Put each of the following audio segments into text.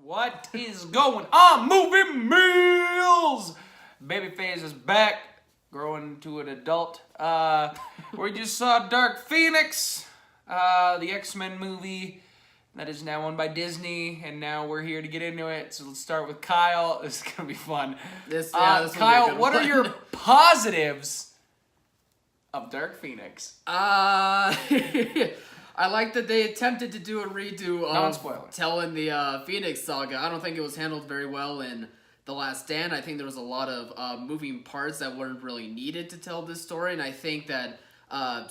What is going on, movie meals? Babyface is back, growing to an adult. We just saw Dark Phoenix, the X-Men movie that is now owned by Disney, and now we're here to get into it. So let's start with Kyle. This is gonna be fun. This Kyle, what are your positives of Dark Phoenix? I like that they attempted to do a redo Non-spoiler. of telling the Phoenix saga. I don't think it was handled very well in The Last Stand. I think there was a lot of moving parts that weren't really needed to tell this story, and I think that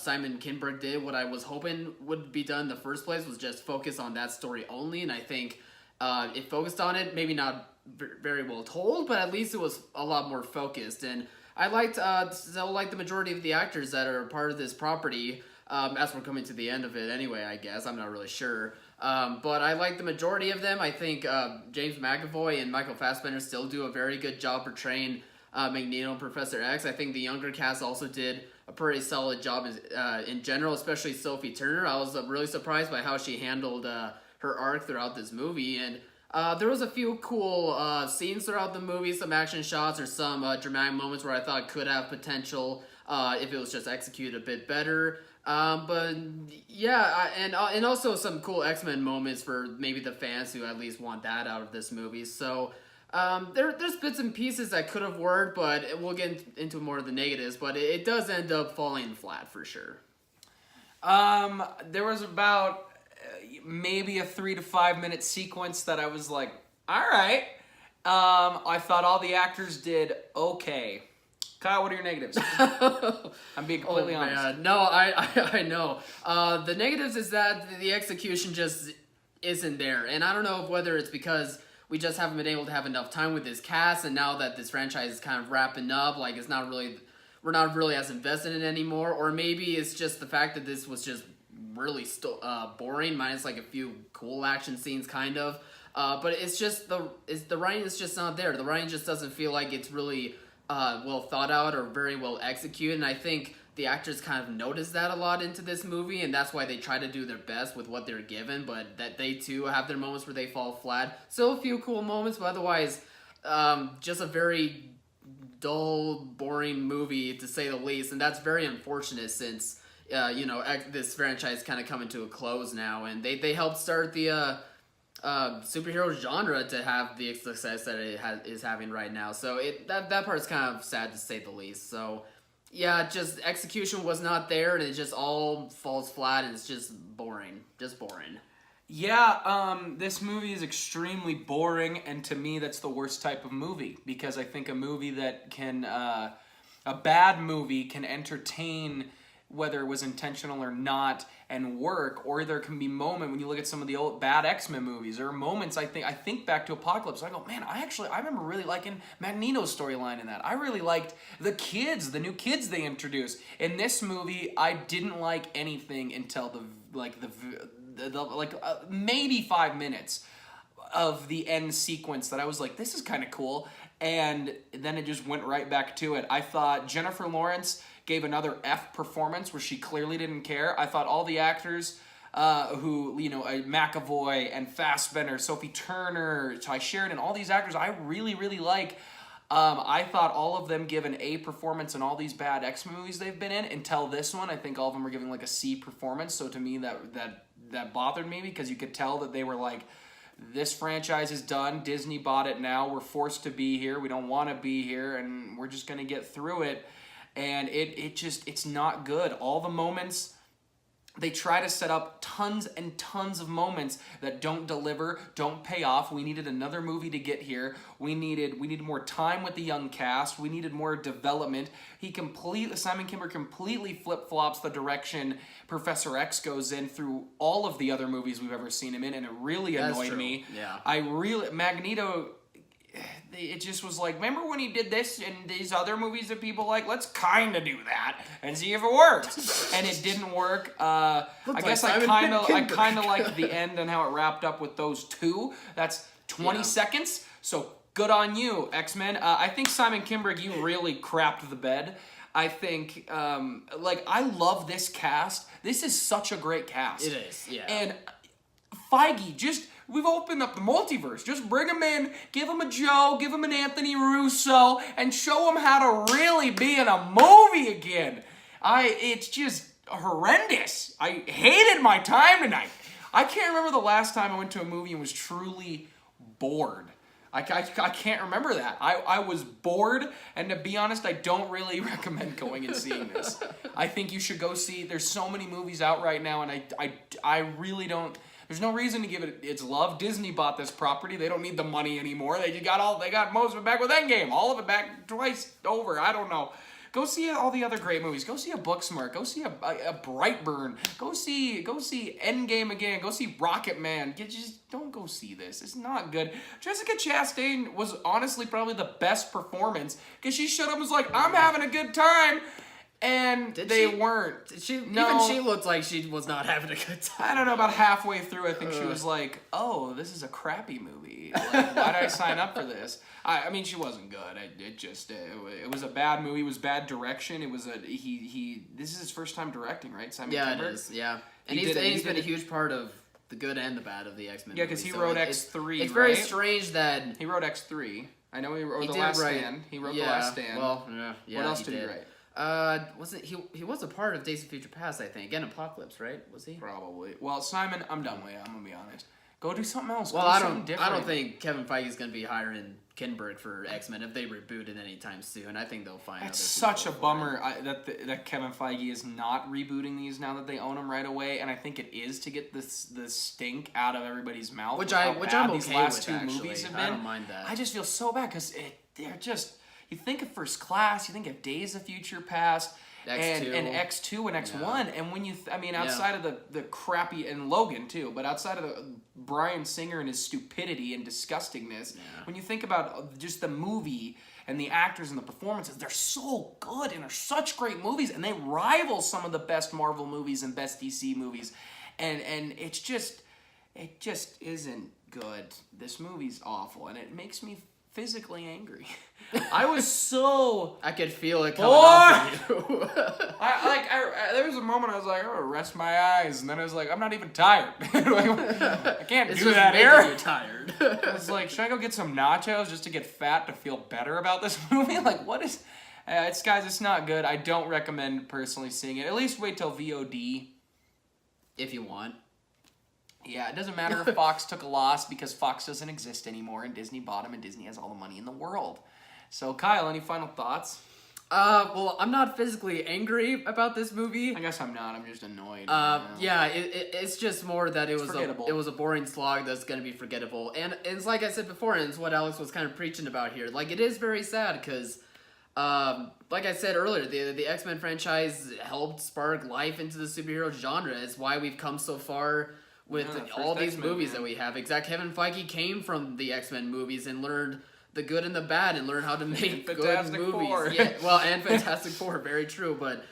Simon Kinberg did what I was hoping would be done in the first place, was just focus on that story only, and I think it focused on it, maybe not very well told, but at least it was a lot more focused, and I liked the majority of the actors that are part of this property. As we're coming to the end of it anyway, I guess. I'm not really sure. But I like the majority of them. I think James McAvoy and Michael Fassbender still do a very good job portraying Magneto and Professor X. I think the younger cast also did a pretty solid job in general, especially Sophie Turner. I was really surprised by how she handled her arc throughout this movie. And there was a few cool scenes throughout the movie, some action shots or some dramatic moments where I thought could have potential if it was just executed a bit better. But yeah, and also some cool X-Men moments for maybe the fans who at least want that out of this movie. So there's bits and pieces that could have worked, but we'll get into more of the negatives. But it does end up falling flat for sure. There was about maybe a 3 to 5 minute sequence that I was like, all right. I thought all the actors did okay. Kyle, what are your negatives? I'm being completely honest. Man. No, I know. The negatives is that the execution just isn't there. And I don't know whether it's because we just haven't been able to have enough time with this cast, and now that this franchise is kind of wrapping up, like we're not really as invested in it anymore, or maybe it's just the fact that this was just really boring, minus like a few cool action scenes, kind of. But it's just the writing is just not there. The writing just doesn't feel like it's really well thought out or very well executed, and I think the actors kind of notice that a lot into this movie, and that's why they try to do their best with what they're given, but that they too have their moments where they fall flat. Still a few cool moments, but otherwise just a very dull, boring movie to say the least, and that's very unfortunate since this franchise kind of coming to a close now, and they helped start the superhero genre to have the success that it is having right now. So that part's kind of sad to say the least. So yeah, just execution was not there, and it just all falls flat, and it's just boring. Just boring. Yeah, this movie is extremely boring, and to me that's the worst type of movie, because I think a movie that can, a bad movie can entertain whether it was intentional or not and work, or there can be moment when you look at some of the old bad X-Men movies, or moments I think back to Apocalypse, I go, man, I remember really liking Magneto's storyline in that. I really liked the new kids they introduced. In this movie, I didn't like anything until maybe 5 minutes of the end sequence that I was like, this is kind of cool, and then it just went right back to it. I thought Jennifer Lawrence gave another F performance where she clearly didn't care. I thought all the actors McAvoy and Fassbender, Sophie Turner, Ty Sheridan, all these actors I really, really like. I thought all of them give an A performance in all these bad X movies they've been in until this one. I think all of them were giving like a C performance. So to me, that bothered me, because you could tell that they were like, this franchise is done. Disney bought it now. We're forced to be here. We don't want to be here, and we're just going to get through it. And it's not good. All the moments, they try to set up tons and tons of moments that don't deliver, don't pay off. We needed another movie to get here. We needed more time with the young cast. We needed more development. Simon Kinberg completely flip-flops the direction Professor X goes in through all of the other movies we've ever seen him in, and it really annoyed me. Yeah. Magneto, it just was like, remember when he did this in these other movies that people like? Let's kind of do that and see if it works. And it didn't work. I guess I kind of liked the end and how it wrapped up with those two. That's 20 seconds. So good on you, X-Men. I think Simon Kinberg, you really crapped the bed. I think, I love this cast. This is such a great cast. It is, yeah. And Feige, we've opened up the multiverse. Just bring him in, give him a Joe, give him an Anthony Russo, and show him how to really be in a movie again. It's just horrendous. I hated my time tonight. I can't remember the last time I went to a movie and was truly bored. I can't remember that. I was bored, and to be honest, I don't really recommend going and seeing this. I think you should go see, there's so many movies out right now, and I really don't, there's no reason to give it its love. Disney bought this property. They don't need the money anymore. They got most of it back with Endgame. All of it back twice over. I don't know. Go see all the other great movies. Go see a Booksmart. Go see a Brightburn. Go see Endgame again. Go see Rocket Man. Just don't go see this. It's not good. Jessica Chastain was honestly probably the best performance because she showed up and was like, I'm having a good time. And they weren't. Even she looked like she was not having a good time. I don't know, about halfway through, I think she was like, oh, this is a crappy movie. Like, why did I sign up for this? I mean, she wasn't good. It was a bad movie. It was bad direction. It was this is his first time directing, right? Simon Kinberg? It is, yeah. And he's been a huge part of the good and the bad of the X-Men Yeah, because he wrote X3, It's very strange that... He wrote X3. I know he wrote The Last Stand. He wrote The Last Stand. Well, yeah, what else did he write? Wasn't he was a part of Days of Future Past, I think, and Apocalypse, right? Was he? Probably. Well, Simon, I'm done with you. I'm gonna be honest. Go do something else. Well, I don't think Kevin Feige's gonna be hiring Kinberg for X-Men if they reboot it anytime soon. I think they'll find. It's such a bummer that Kevin Feige is not rebooting these now that they own them right away, and I think it is to get the stink out of everybody's mouth. Which I'm okay these last with, two actually. movies have been. I don't mind that. I just feel so bad because they're just. You think of First Class, you think of Days of Future Past. X2. And X2 and X1, and when you, outside of the crappy, and Logan too, but outside of the Bryan Singer and his stupidity and disgustingness, when you think about just the movie and the actors and the performances, they're so good and they're such great movies, and they rival some of the best Marvel movies and best DC movies, and it just isn't good. This movie's awful, and it makes me physically angry. I was so... I could feel it coming off of you. There was a moment I was like, I'm gonna rest my eyes, and then I was like, I'm not even tired. I can't do that here. You're tired. I was like, should I go get some nachos just to get fat to feel better about this movie? Like, what is... it's not good. I don't recommend personally seeing it. At least wait till VOD. If you want. Yeah, it doesn't matter if Fox took a loss because Fox doesn't exist anymore and Disney bought him and Disney has all the money in the world. So, Kyle, any final thoughts? Well, I'm not physically angry about this movie. I guess I'm not. I'm just annoyed. Yeah, it's just more that it was a boring slog that's gonna be forgettable. And it's like I said before, and it's what Alex was kind of preaching about here. Like, it is very sad because, like I said earlier, the X-Men franchise helped spark life into the superhero genre. It's why we've come so far with all these movies that we have. Kevin Feige came from the X-Men movies and learned the good and the bad and learn how to make good movies. Yeah, well, and Fantastic Four, very true. But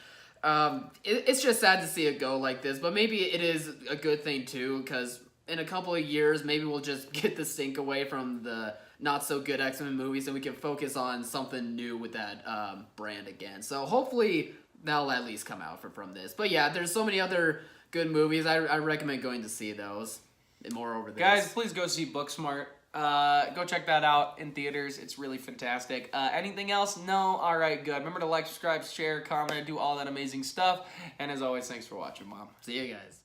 it's just sad to see it go like this. But maybe it is a good thing too, because in a couple of years, maybe we'll just get the stink away from the not so good X-Men movies, and we can focus on something new with that brand again. So hopefully that'll at least come out from this. But yeah, there's so many other good movies. I recommend going to see those. And more over this. Guys, please go see Booksmart. Go check that out in theaters. It's really fantastic. Anything else? No? Alright, good. Remember to like, subscribe, share, comment, do all that amazing stuff. And as always, thanks for watching, Mom. See you guys.